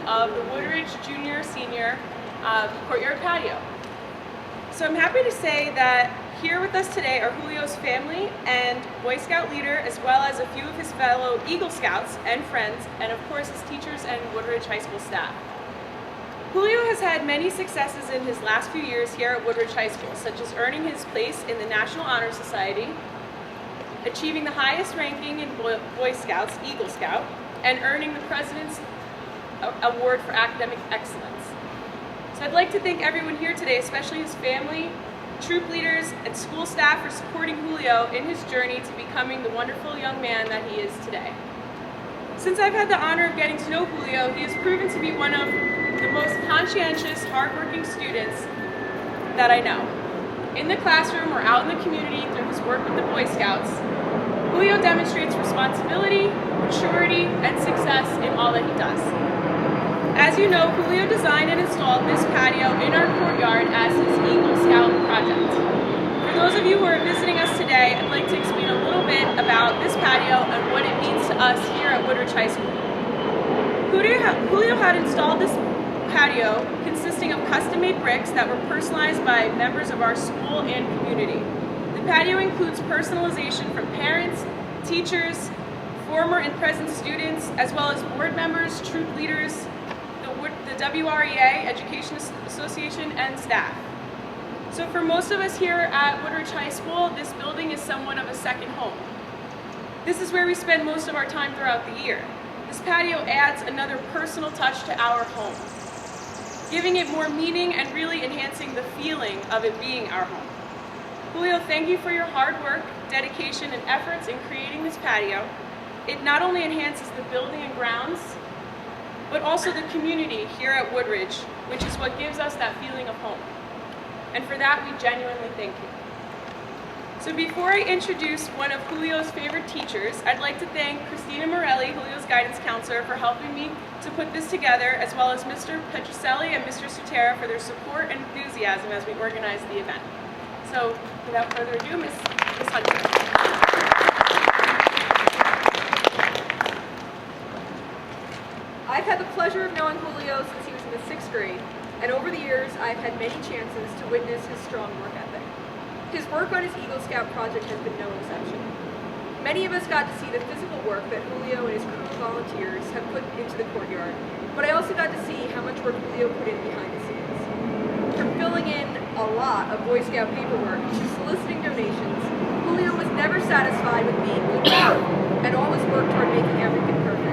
of the Woodridge Junior Senior Courtyard Patio. So I'm happy to say that here with us today are Julio's family and Boy Scout leader, as well as a few of his fellow Eagle Scouts and friends, and of course his teachers and Woodridge High School staff. Julio has had many successes in his last few years here at Woodridge High School, such as earning his place in the National Honor Society, achieving the highest ranking in Boy Scouts, Eagle Scout, and earning the President's Award for Academic Excellence. So I'd like to thank everyone here today, especially his family, troop leaders, and school staff for supporting Julio in his journey to becoming the wonderful young man that he is today. Since I've had the honor of getting to know Julio, he has proven to be one of the most conscientious, hardworking students that I know. In the classroom or out in the community through his work with the Boy Scouts, Julio demonstrates responsibility, maturity, and success in all that he does. As you know, Julio designed and installed this patio in our courtyard as his Eagle Scout project. For those of you who are visiting us today, I'd like to explain a little bit about this patio and what it means to us here at Woodridge High School. Julio had installed this patio consisting of custom-made bricks that were personalized by members of our school and community. The patio includes personalization from parents, teachers, former and present students, as well as board members, troop leaders, the WREA, Education Association, and staff. So for most of us here at Woodridge High School, this building is somewhat of a second home. This is where we spend most of our time throughout the year. This patio adds another personal touch to our home, giving it more meaning and really enhancing the feeling of it being our home. Julio, thank you for your hard work, dedication, and efforts in creating this patio. It not only enhances the building and grounds, but also the community here at Woodridge, which is what gives us that feeling of home. And for that, we genuinely thank you. So before I introduce one of Julio's favorite teachers, I'd like to thank Christina Morelli, Julio's guidance counselor, for helping me to put this together, as well as Mr. Petroselli and Mr. Sutera for their support and enthusiasm as we organized the event. So without further ado, Ms. Hunter. I've had the pleasure of knowing Julio since he was in the 6th grade, and over the years I've had many chances to witness his strong work ethic. His work on his Eagle Scout project has been no exception. Many of us got to see the physical work that Julio and his crew of volunteers have put into the courtyard, but I also got to see how much work Julio put in behind the scenes. From filling in a lot of Boy Scout paperwork to soliciting donations, Julio was never satisfied with being good enough and always worked toward making everything perfect.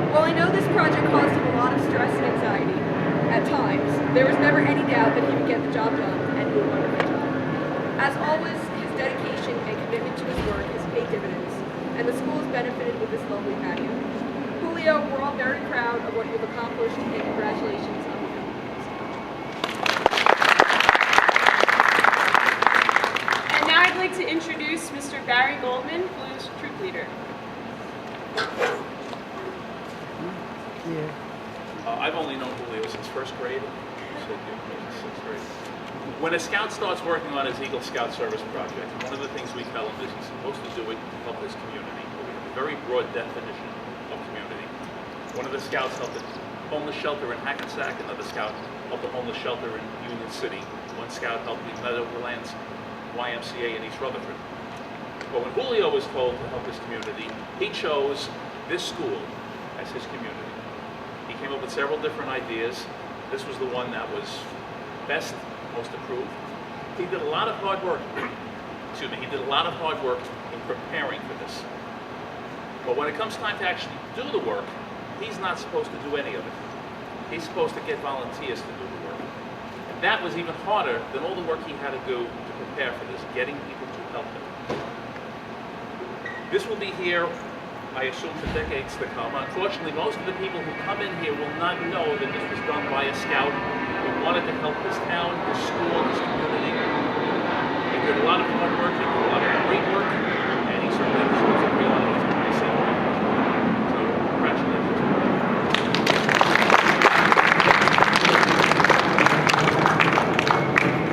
While I know this project caused him a lot of stress and anxiety, at times, there was never any doubt that he would get the job done and do a wonderful job. As always, his dedication and commitment to his work has paid dividends, and the school has benefited with this lovely patio. Julio, we're all very proud of what you've accomplished, and congratulations on becoming a Eagle Scout. And now I'd like to introduce Mr. Barry Goldman, Julio's troop leader. I've only known Julio since 1st grade, so sixth grade. When a scout starts working on his Eagle Scout Service project, one of the things we tell him is he's supposed to do it to help his community. We have a very broad definition of community. One of the scouts helped a homeless shelter in Hackensack, another scout helped a homeless shelter in Union City, one scout helped the Meadowlands YMCA in East Rutherford. But when Julio was told to help his community, he chose this school as his community. He came up with several different ideas. This was the one that was best, most approved. He did a lot of hard work. Excuse me. He did a lot of hard work in preparing for this. But when it comes time to actually do the work, he's not supposed to do any of it. He's supposed to get volunteers to do the work. And that was even harder than all the work he had to do to prepare for this, getting people to help him. This will be here, I assume, for decades to come. Unfortunately, most of the people who come in here will not know that this was done by a scout who wanted to help his town, his school, his community. He did a lot of hard work, he did a lot of great work, and he certainly deserves a real honor. So, congratulations.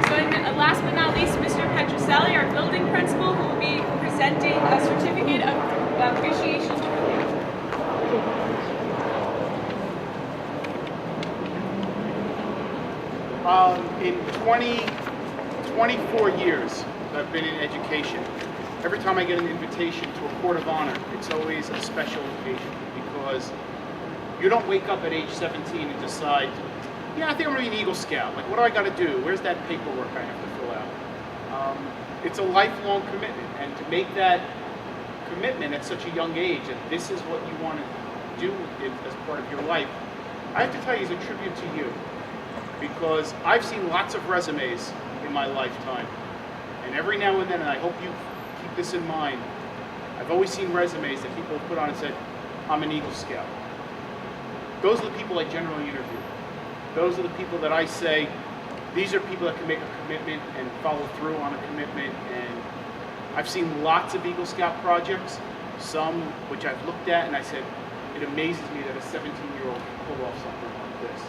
So last but not least, Mr. Petroselli, our building principal, who will be presenting a certificate of appreciation to Julio. in 24 years that I've been in education, every time I get an invitation to a court of honor, it's always a special occasion because you don't wake up at age 17 and decide, yeah, I think I'm going to be an Eagle Scout. Like, what do I got to do? Where's that paperwork I have to fill out? It's a lifelong commitment, and to make that commitment at such a young age, and this is what you want to do as part of your life, I have to tell you, it's a tribute to you, because I've seen lots of resumes in my lifetime, and every now and then, and I hope you keep this in mind, I've always seen resumes that people put on and said, I'm an Eagle Scout. Those are the people I generally interview. Those are the people that I say, these are people that can make a commitment and follow through on a commitment. And I've seen lots of Eagle Scout projects, some which I've looked at and I said, it amazes me that a 17-year-old can pull off something like this.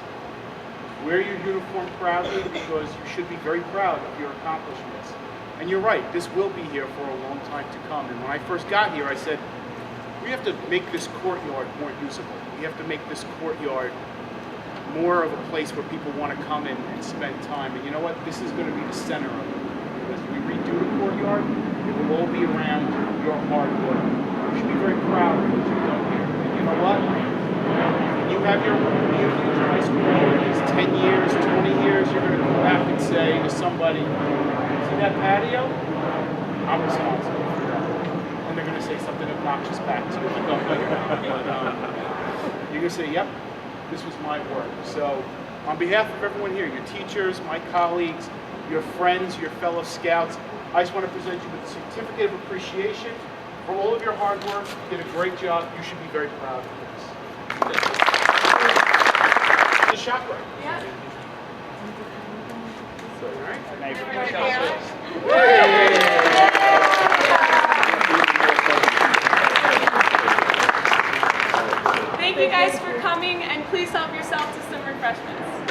Wear your uniform proudly because you should be very proud of your accomplishments. And you're right, this will be here for a long time to come. And when I first got here, I said, we have to make this courtyard more usable. We have to make this courtyard more of a place where people want to come in and spend time. And you know what? This is going to be the center of it. As we redo the courtyard, it will all be around your hard work. You should be very proud of what you've done here. And you know what? When you have your community high school memories, 10 years, 20 years, you're going to come back and say to somebody, see that patio? I'm responsible for that. And they're going to say something obnoxious back to you. Like, oh, no, you're not. But you're going to say, yep, this was my work. So on behalf of everyone here, your teachers, my colleagues, your friends, your fellow scouts, I just want to present you with a certificate of appreciation for all of your hard work. You did a great job. You should be very proud of this. The shot break. Yeah. All right. Thank you guys for coming, and please help yourself to some refreshments.